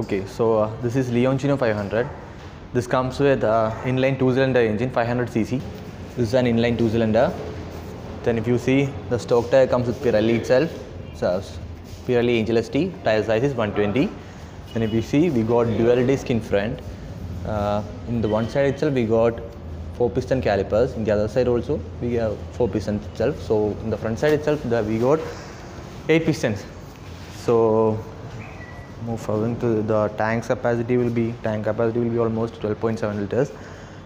Okay, so this is Leoncino 500. This comes with inline two-cylinder engine, 500cc. This is an inline two-cylinder. Then if you see, the stock tire comes with Pirelli itself. So Pirelli Angel ST, tire size is 120. Then if you see, we got dual disc in front. In the one side itself, we got 4-piston calipers. In the other side also, we have 4 pistons itself. So in the front side itself, we got 8 pistons. So move forward to the tank capacity will be almost 12.7 liters.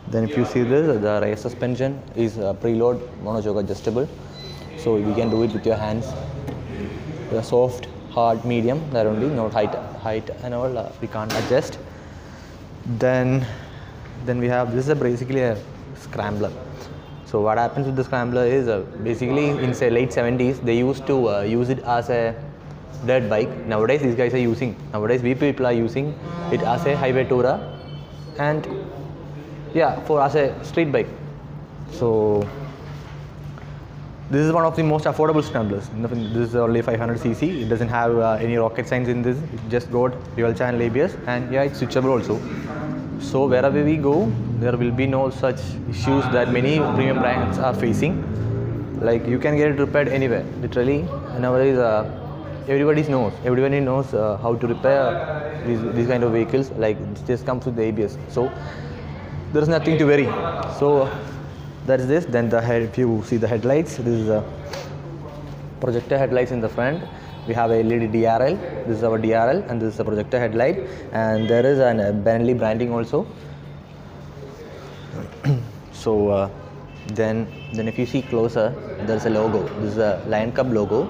Then if you see this, the rear suspension is preload monochoke adjustable, so you can do it with your hands. The soft, hard, medium, there only, not height and all we can't adjust. Then we have, this is basically a scrambler. So what happens with the scrambler is basically in say late 70s they used to use it as a dirt bike. Nowadays we people are using it as a highway tourer and as a street bike. So this is one of the most affordable scramblers. This is only 500cc. It doesn't have any rocket science in this. It just got dual channel ABS and it's switchable also. So wherever we go, there will be no such issues that many premium brands are facing. Like you can get it repaired anywhere. Literally nowadays everybody knows how to repair these kind of vehicles. Like it just comes with the ABS. So there is nothing to worry. So that's this. Then the head, if you see the headlights, this is a projector headlights in the front. We have a LED DRL. This is our DRL and this is a projector headlight, and there is a Bentley branding also. So then if you see closer, there is a logo. This is a Lion Cub logo,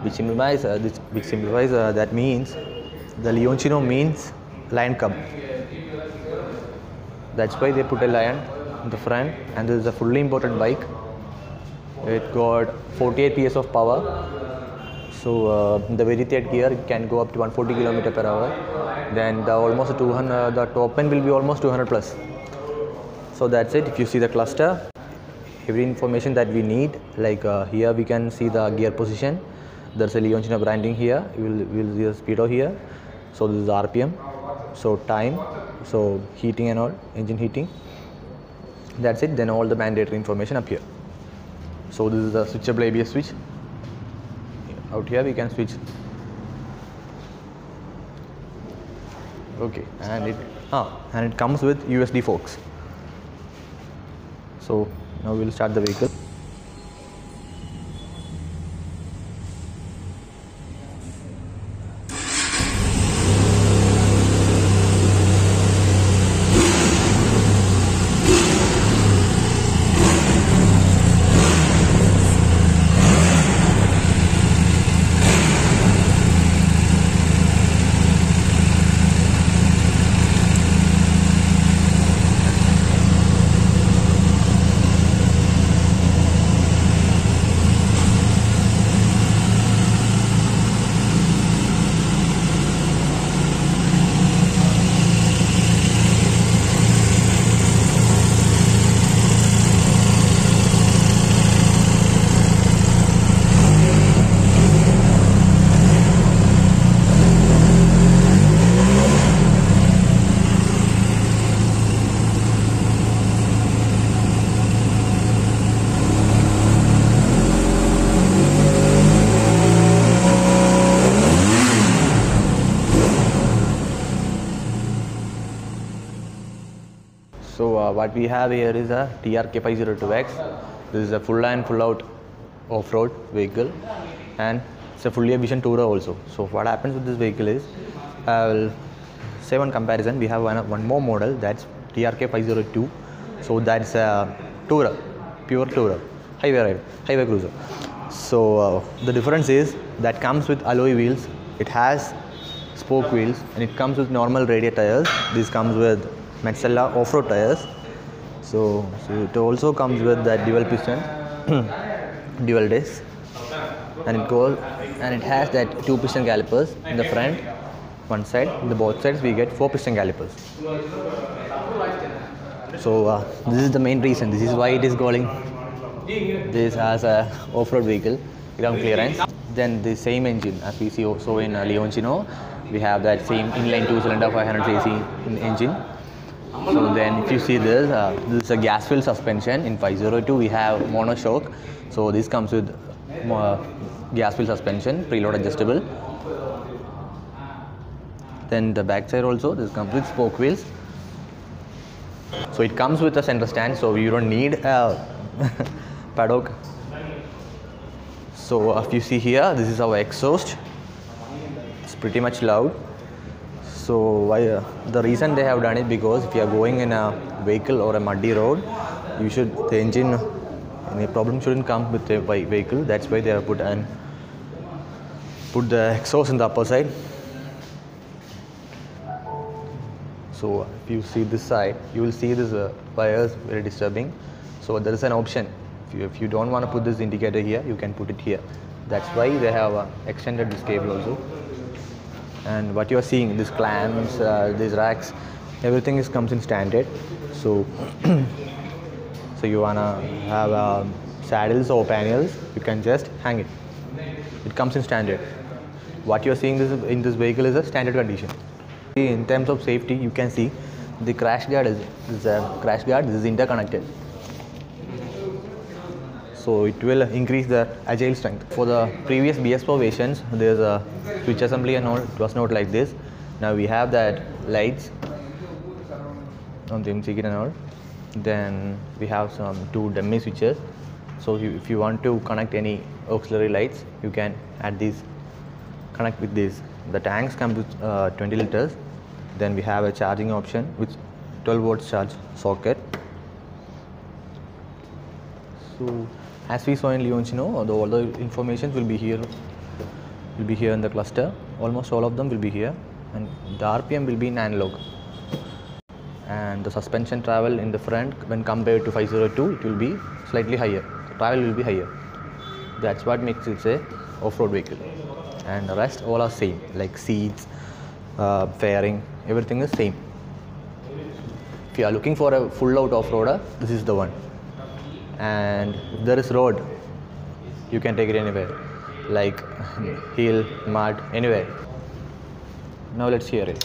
which signifies that means the Leoncino means Lion Cub. That's why they put a lion in the front, and this is a fully imported bike. It got 48 PS of power. So the very third gear it can go up to 140 km/h. Then the top end will be almost 200 plus. So that's it. If you see the cluster, every information that we need, like here we can see the gear position. There's a Leoncino branding here. You will see the speedo here. So this is RPM. So time. So heating and all, engine heating. That's it. Then all the mandatory information up here. So this is the switchable ABS switch. Out here we can switch. Okay, and it comes with USD forks. So now we'll start the vehicle. So what we have here is a TRK 502X. This is a full and full out off-road vehicle, and it's a fully efficient tourer also. So what happens with this vehicle is, I will say one comparison. We have one more model, that's TRK 502. So that's a tourer, pure tourer, highway cruiser. So the difference is that comes with alloy wheels. It has spoke wheels, and it comes with normal radial tires. This comes with Metzeler off-road tires. So it also comes with that dual piston, dual disc, and it has that 2-piston calipers in the front, one side. In the both sides we get 4-piston calipers. So this is the main reason. This is why it is calling this as a off-road vehicle, ground clearance. Then the same engine as we see also in Leoncino, we have that same inline 2-cylinder 500cc engine. So then if you see this is a gas filled suspension. In 502 we have monoshock. So this comes with gas filled suspension, preload adjustable. Then the back side also, this comes with spoke wheels. So it comes with a center stand, so you don't need a paddock. So if you see here, this is our exhaust. It's pretty much loud. So why the reason they have done it, because if you are going in a vehicle or a muddy road, the engine, any problem shouldn't come with the vehicle. That's why they have put the exhaust in the upper side. So if you see this side, you will see this wires very disturbing. So there is an option. If you don't want to put this indicator here, you can put it here. That's why they have extended this cable also. And what you are seeing, these clamps, these racks, everything comes in standard. So so you wanna have saddles or panels, you can just hang it. It comes in standard. What you are seeing in this vehicle is a standard condition. In terms of safety, you can see the crash guard is interconnected. So it will increase the agile strength. For the previous BS4 versions, there's a switch assembly and all. It was not like this. Now we have that lights on the MC kit and all. Then we have some 2 dummy switches. So if you want to connect any auxiliary lights, you can add these, connect with these. The tanks come with 20 liters. Then we have a charging option with 12 volts charge socket. So as we saw in Leoncino, all the information will be here in the cluster. Almost all of them will be here, and the RPM will be in analog. And the suspension travel in the front, when compared to 502, it will be slightly higher. The travel will be higher. That's what makes it a off-road vehicle. And the rest all are same, like seats, fairing, everything is same. If you are looking for a full out off-roader, this is the one. And if there is road, you can take it anywhere, like hill, mud, anywhere. Now let's hear it.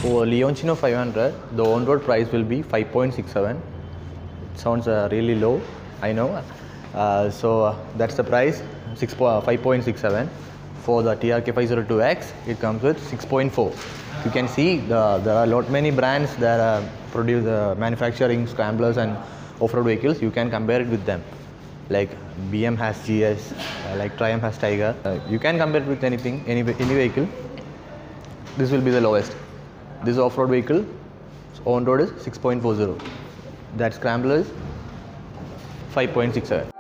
For Leoncino 500, the on-road price will be 5.67. It sounds really low, I know. So that's the price, 5.67. For the TRK 502X, it comes with 6.4. You can see there are many brands that produce manufacturing scramblers and off-road vehicles. You can compare it with them. Like BM has GS, like Triumph has Tiger. You can compare it with anything, any vehicle. This will be the lowest. This off-road vehicle, on-road is 6.40. That scrambler is 5.67.